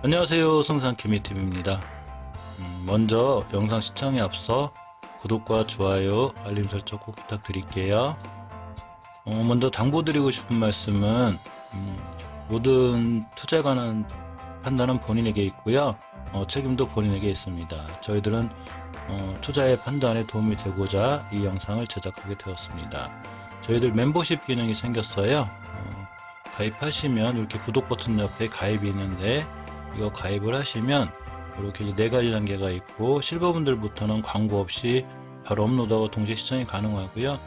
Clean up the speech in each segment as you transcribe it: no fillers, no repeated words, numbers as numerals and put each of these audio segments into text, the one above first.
안녕하세요, 성산케미TV입니다. 먼저 영상 시청에 앞서 구독과 좋아요, 알림 설정 꼭 부탁드릴게요. 먼저 당부드리고 싶은 말씀은 모든 투자에 관한 판단은 본인에게 있고요. 책임도 본인에게 있습니다. 저희들은 투자의 판단에 도움이 되고자 이 영상을 제작하게 되었습니다. 저희들 멤버십 기능이 생겼어요. 가입하시면 이렇게 구독 버튼 옆에 가입이 있는데 이거 가입을 하시면 이렇게 네 가지 단계가 있고, 실버분들부터는 광고 없이 바로 업로드하고 동시에 시청이 가능하고요.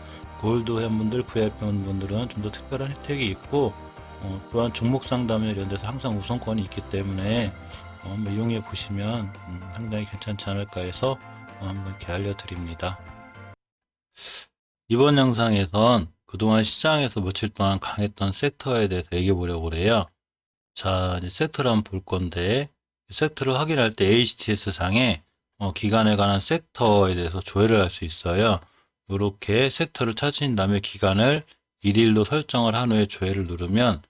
골드 회원분들, VIP 회원분들은 좀 더 특별한 혜택이 있고, 또한 종목 상담이나 이런 데서 항상 우선권이 있기 때문에 한번 이용해 보시면 상당히 괜찮지 않을까 해서 한번 이렇게 알려드립니다. 이번 영상에선 그동안 시장에서 며칠 동안 강했던 섹터에 대해서 얘기해 보려고 그래요. 자, 이제 섹터를 한번 볼 건데, 섹터를 확인할 때 HTS 상에 기간에 관한 섹터에 대해서 조회를 할 수 있어요. 이렇게 섹터를 찾으신 다음에 기간을 1일로 설정을 한 후에 조회를 누르면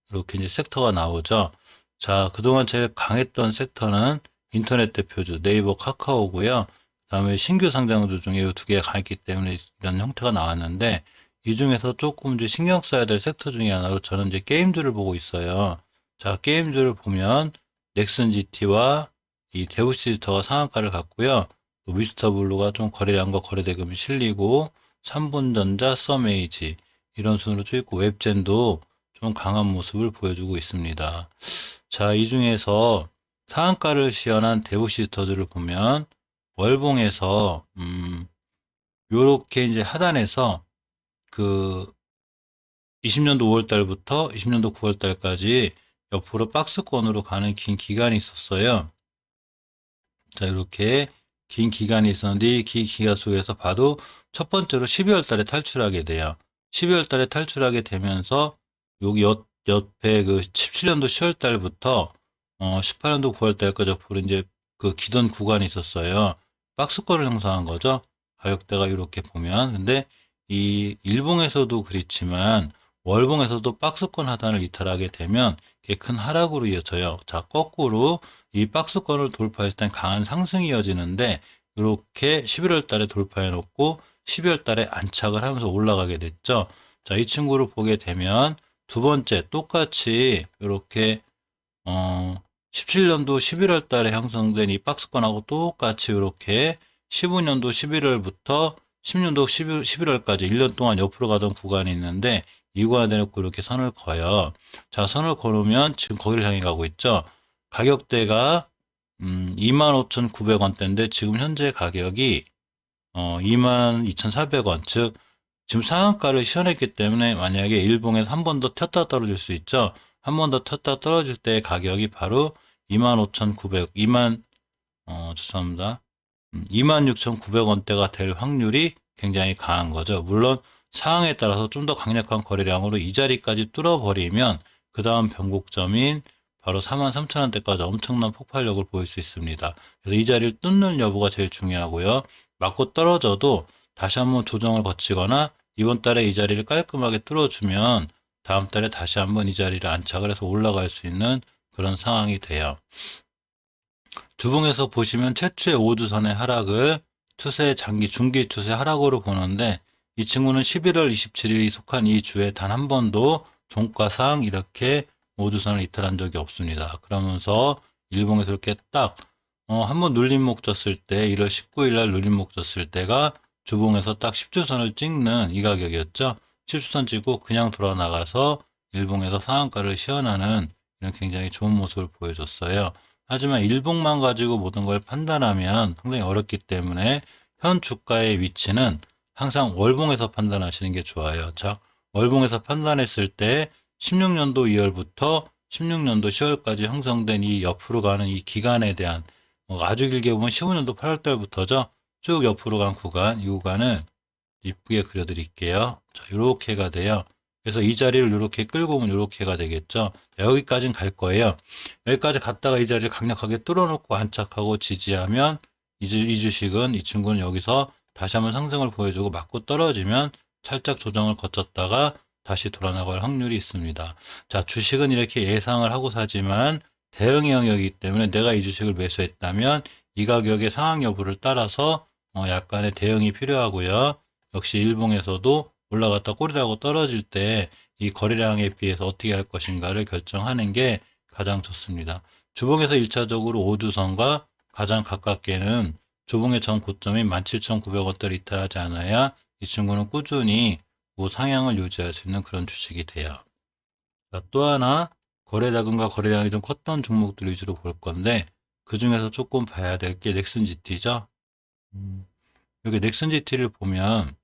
이렇게 이제 섹터가 나오죠. 자, 그동안 제일 강했던 섹터는 인터넷 대표주 네이버, 카카오고요. 그다음에 신규 상장주 중에 이 두 개가 강했기 때문에 이런 형태가 나왔는데, 이 중에서 조금 이제 신경 써야 될 섹터 중에 하나로 저는 이제 게임주를 보고 있어요. 자, 게임주를 보면 넥슨 GT와 이 데우시스터가 상한가를 갔고요. 또 미스터블루가 좀 거래량과 거래대금이 실리고, 삼분전자, 썸에이지 이런 순으로 쭉 있고, 웹젠도 좀 강한 모습을 보여주고 있습니다. 자, 이 중에서 상한가를 시연한 데우시스터들을 보면 월봉에서 요렇게 이제 하단에서 그 20년도 5월달부터 20년도 9월달까지 옆으로 박스권으로 가는 긴 기간이 있었어요. 자, 이렇게 긴 기간이 있었는데, 이 긴 기간 속에서 봐도 첫 번째로 12월 달에 탈출하게 돼요. 12월 달에 탈출하게 되면서 여기 옆에 그 17년도 10월 달부터 18년도 9월 달까지 옆으로 이제 그 기던 구간이 있었어요. 박스권을 형성한 거죠. 가격대가 이렇게 보면. 근데 이 일봉에서도 그렇지만 월봉에서도 박스권 하단을 이탈하게 되면 이게 큰 하락으로 이어져요. 자, 거꾸로 이 박스권을 돌파했을 땐 강한 상승이 이어지는데, 이렇게 11월 달에 돌파해 놓고 12월 달에 안착을 하면서 올라가게 됐죠. 자, 이 친구를 보게 되면 두 번째 똑같이 이렇게 17년도 11월 달에 형성된 이 박스권하고 똑같이 이렇게 15년도 11월부터 10년도 11월까지 1년 동안 옆으로 가던 구간이 있는데, 이 구간에 대놓고 이렇게 선을 그어요. 자, 선을 그으면 지금 거기를 향해 가고 있죠. 가격대가 25,900원대인데 지금 현재 가격이 22,400원, 즉 지금 상한가를 시연했기 때문에 만약에 일봉에서 한 번 더 튀었다 떨어질 수 있죠. 한 번 더 튀었다 떨어질 때의 가격이 바로 25,900, 죄송합니다. 26,900원대가 될 확률이 굉장히 강한 거죠. 물론 상황에 따라서 좀 더 강력한 거래량으로 이 자리까지 뚫어버리면 그 다음 변곡점인 바로 43,000원대까지 엄청난 폭발력을 보일 수 있습니다. 그래서 이 자리를 뚫는 여부가 제일 중요하고요. 맞고 떨어져도 다시 한번 조정을 거치거나 이번 달에 이 자리를 깔끔하게 뚫어주면 다음 달에 다시 한번 이 자리를 안착을 해서 올라갈 수 있는 그런 상황이 돼요. 주봉에서 보시면 최초의 5주선의 하락을 추세 장기 중기 추세 하락으로 보는데, 이 친구는 11월 27일이 속한 이 주에 단 한 번도 종가상 이렇게 5주선을 이탈한 적이 없습니다. 그러면서 일봉에서 이렇게 딱 한 번 눌림목 졌을 때 1월 19일 날 눌림목 졌을 때가 주봉에서 딱 10주선을 찍는 이 가격이었죠. 10주선 찍고 그냥 돌아 나가서 일봉에서 상한가를 시연하는 이런 굉장히 좋은 모습을 보여줬어요. 하지만 일봉만 가지고 모든 걸 판단하면 상당히 어렵기 때문에 현 주가의 위치는 항상 월봉에서 판단하시는 게 좋아요. 자, 월봉에서 판단했을 때 16년도 2월부터 16년도 10월까지 형성된 이 옆으로 가는 이 기간에 대한, 아주 길게 보면 15년도 8월 달부터죠. 쭉 옆으로 간 구간, 이 구간을 이쁘게 그려드릴게요. 자, 이렇게가 돼요. 그래서 이 자리를 이렇게 끌고 오면 이렇게가 되겠죠. 여기까지는 갈 거예요. 여기까지 갔다가 이 자리를 강력하게 뚫어놓고 안착하고 지지하면 이 주식은, 이 친구는 여기서 다시 한번 상승을 보여주고 맞고 떨어지면 살짝 조정을 거쳤다가 다시 돌아나갈 확률이 있습니다. 자, 주식은 이렇게 예상을 하고 사지만 대응 영역이기 때문에 내가 이 주식을 매수했다면 이 가격의 상황 여부를 따라서 약간의 대응이 필요하고요. 역시 일봉에서도 올라갔다 꼬리라고 떨어질 때 이 거래량에 비해서 어떻게 할 것인가를 결정하는 게 가장 좋습니다. 주봉에서 1차적으로 5주선과 가장 가깝게는 주봉의 전 고점인 17,900원대를 이탈하지 않아야 이 친구는 꾸준히 상향을 유지할 수 있는 그런 주식이 돼요. 자, 또 하나 거래자금과 거래량이 좀 컸던 종목들 위주로 볼 건데 그 중에서 조금 봐야 될 게 넥슨 GT죠. 여기 넥슨 GT를 보면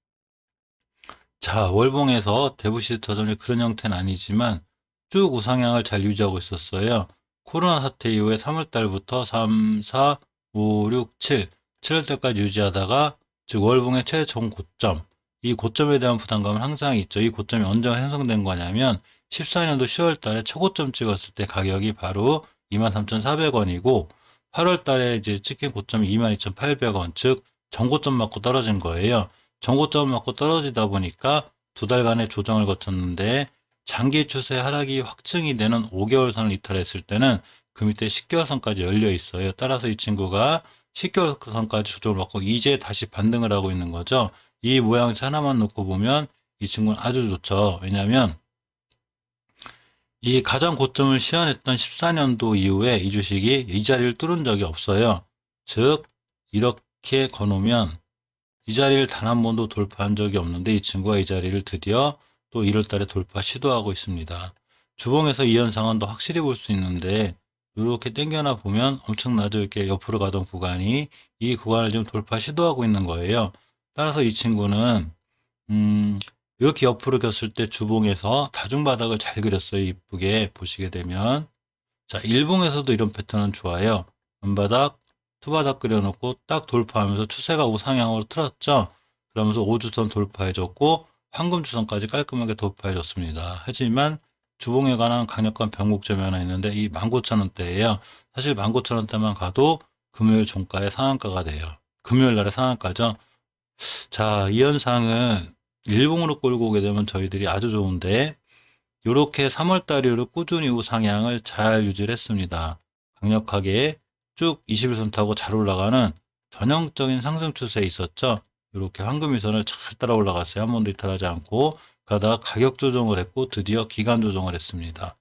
자, 월봉에서 대부시스터전이 그런 형태는 아니지만 쭉 우상향을 잘 유지하고 있었어요. 코로나 사태 이후에 3월 달부터 3, 4, 5, 6, 7, 7월 달까지 유지하다가 즉 월봉의 최종 고점, 이 고점에 대한 부담감은 항상 있죠. 이 고점이 언제 형성된 거냐면 14년도 10월 달에 최고점 찍었을 때 가격이 바로 23,400원이고 8월 달에 이제 찍힌 고점이 22,800원, 즉 전고점 맞고 떨어진 거예요. 전고점 맞고 떨어지다 보니까 두 달간의 조정을 거쳤는데 장기 추세 하락이 확증이 되는 5개월 선을 이탈했을 때는 그 밑에 10개월 선까지 열려 있어요. 따라서 이 친구가 10개월 선까지 조정을 받고 이제 다시 반등을 하고 있는 거죠. 이 모양새 하나만 놓고 보면 이 친구는 아주 좋죠. 왜냐하면 이 가장 고점을 시현했던 14년도 이후에 이 주식이 이 자리를 뚫은 적이 없어요. 즉 이렇게 거놓으면 이 자리를 단 한 번도 돌파한 적이 없는데 이 친구가 이 자리를 드디어 또 1월 달에 돌파 시도하고 있습니다. 주봉에서 이 현상은 더 확실히 볼 수 있는데 이렇게 당겨나 보면 엄청나죠. 이렇게 옆으로 가던 구간이 이 구간을 지금 돌파 시도하고 있는 거예요. 따라서 이 친구는 이렇게 옆으로 겼을 때 주봉에서 다중바닥을 잘 그렸어요. 이쁘게 보시게 되면 자, 일봉에서도 이런 패턴은 좋아요. 원바닥, 투바닥 그려놓고 딱 돌파하면서 추세가 우상향으로 틀었죠. 그러면서 5주선 돌파해줬고 황금주선까지 깔끔하게 돌파해줬습니다. 하지만 주봉에 관한 강력한 변곡점이 하나 있는데 이 19,000원대예요. 사실 19,000원대만 가도 금요일 종가의 상한가가 돼요. 금요일 날의 상한가죠. 자, 이 현상은 일봉으로 끌고 오게 되면 저희들이 아주 좋은데 이렇게 3월달 이후로 꾸준히 우상향을 잘 유지를 했습니다. 강력하게 쭉 21선 타고 잘 올라가는 전형적인 상승 추세에 있었죠. 이렇게 황금위선을 잘 따라 올라갔어요. 한 번도 이탈하지 않고 그러다가 가격 조정을 했고 드디어 기간 조정을 했습니다.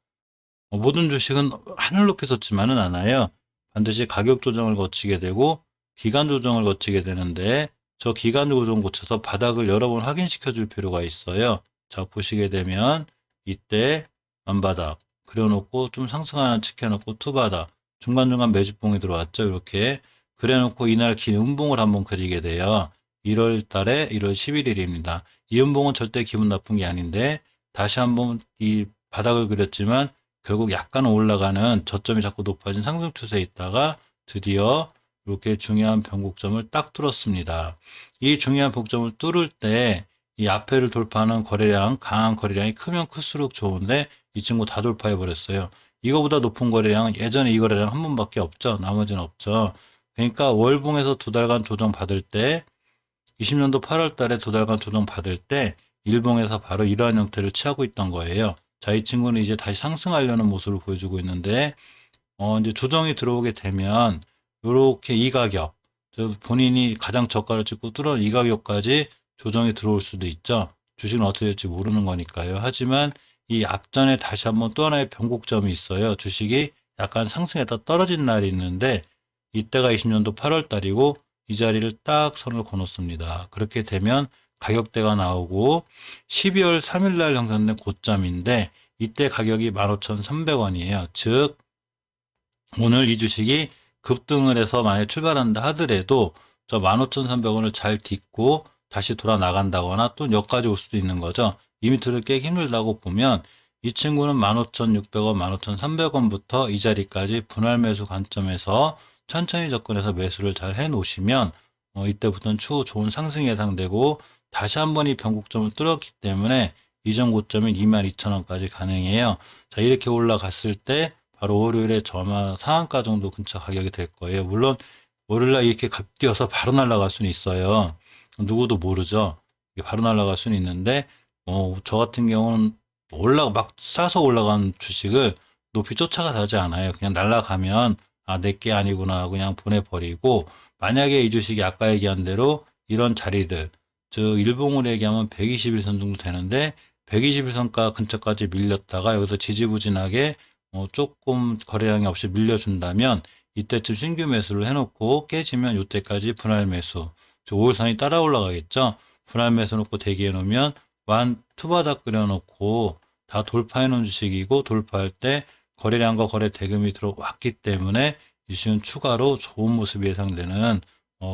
모든 주식은 하늘 높이 솟지만은 않아요. 반드시 가격 조정을 거치게 되고 기간 조정을 거치게 되는데 저 기간 조정 거쳐서 바닥을 여러 번 확인시켜 줄 필요가 있어요. 자, 보시게 되면 이때 완바닥 그려놓고 좀 상승하는 지켜놓고 투바닥 중간중간 매집봉이 들어왔죠. 이렇게 그래놓고 이날 긴 음봉을 한번 그리게 돼요. 1월 달에 1월 11일입니다. 이 음봉은 절대 기분 나쁜 게 아닌데 다시 한번 이 바닥을 그렸지만 결국 약간 올라가는 저점이 자꾸 높아진 상승 추세에 있다가 드디어 이렇게 중요한 변곡점을 딱 뚫었습니다. 이 중요한 복점을 뚫을 때 이 앞에를 돌파하는 거래량, 강한 거래량이 크면 클수록 좋은데 이 친구 다 돌파해 버렸어요. 이거보다 높은 거래량은 예전에 이 거래량 한 번밖에 없죠. 나머지는 없죠. 그러니까 월봉에서 두 달간 조정 받을 때 20년도 8월 달에 두 달간 조정 받을 때 일봉에서 바로 이러한 형태를 취하고 있던 거예요. 자, 이 친구는 이제 다시 상승하려는 모습을 보여주고 있는데 이제 조정이 들어오게 되면 이렇게 이 가격, 본인이 가장 저가를 찍고 뚫은 이 가격까지 조정이 들어올 수도 있죠. 주식은 어떻게 될지 모르는 거니까요. 하지만 이 앞전에 다시 한번 또 하나의 변곡점이 있어요. 주식이 약간 상승했다 떨어진 날이 있는데 이때가 20년도 8월 달이고 이 자리를 딱 선을 그어놓습니다. 그렇게 되면 가격대가 나오고 12월 3일 날 형성된 고점인데 이때 가격이 15,300원이에요. 즉 오늘 이 주식이 급등을 해서 만약에 출발한다 하더라도 저 15,300원을 잘 딛고 다시 돌아 나간다거나 또 여기까지 올 수도 있는 거죠. 이 밑을 깨기 힘들다고 보면 이 친구는 15,600원, 15,300원부터 이 자리까지 분할 매수 관점에서 천천히 접근해서 매수를 잘 해 놓으시면 이때부터는 추후 좋은 상승이 예상되고 다시 한번 이 변곡점을 뚫었기 때문에 이전 고점인 22,000원까지 가능해요. 자, 이렇게 올라갔을 때 바로 월요일에 저마 상한가 정도 근처 가격이 될 거예요. 물론 월요일날 이렇게 갑뛰어서 바로 날아갈 수는 있어요. 누구도 모르죠. 바로 날아갈 수는 있는데 저 같은 경우는 막 싸서 올라간 주식을 높이 쫓아가지 않아요. 그냥 날아가면 내게 아니구나 하고 그냥 보내버리고, 만약에 이 주식이 아까 얘기한 대로 이런 자리들, 즉 일봉으로 얘기하면 121선 정도 되는데 121선가 근처까지 밀렸다가 여기서 지지부진하게 조금 거래량이 없이 밀려준다면 이때쯤 신규 매수를 해놓고 깨지면 이때까지 분할 매수, 즉 5일선이 따라 올라가겠죠. 분할 매수 놓고 대기해 놓으면 투바닥 그려놓고 다 돌파해 놓은 주식이고, 돌파할 때 거래량과 거래 대금이 들어왔기 때문에 이 주식은 추가로 좋은 모습이 예상되는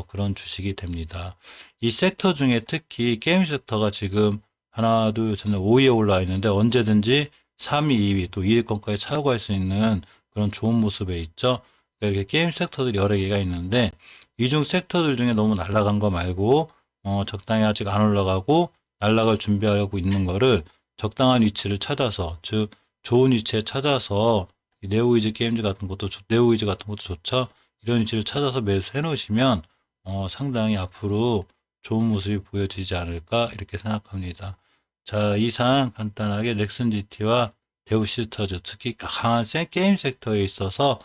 그런 주식이 됩니다. 이 섹터 중에 특히 게임 섹터가 지금 하나, 둘, 셋, 넷, 5위에 올라와 있는데 언제든지 3위, 2위 또 2위권까지 차고할 수 있는 그런 좋은 모습에 있죠. 그러니까 이렇게 게임 섹터들이 여러 개가 있는데 이 중 섹터들 중에 너무 날아간 거 말고 적당히 아직 안 올라가고 날아갈 준비하고 있는 거를 적당한 위치를 찾아서, 즉 좋은 위치에 찾아서 네오이즈 게임즈 같은 것도 네오이즈 같은 것도 좋죠. 이런 위치를 찾아서 매수해 놓으시면 상당히 앞으로 좋은 모습이 보여지지 않을까 이렇게 생각합니다. 자, 이상 간단하게 넥슨 GT와 대우 시스터즈, 특히 강한 게임 섹터에 있어서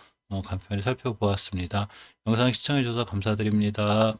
간편히 살펴보았습니다. 영상 시청해 주셔서 감사드립니다.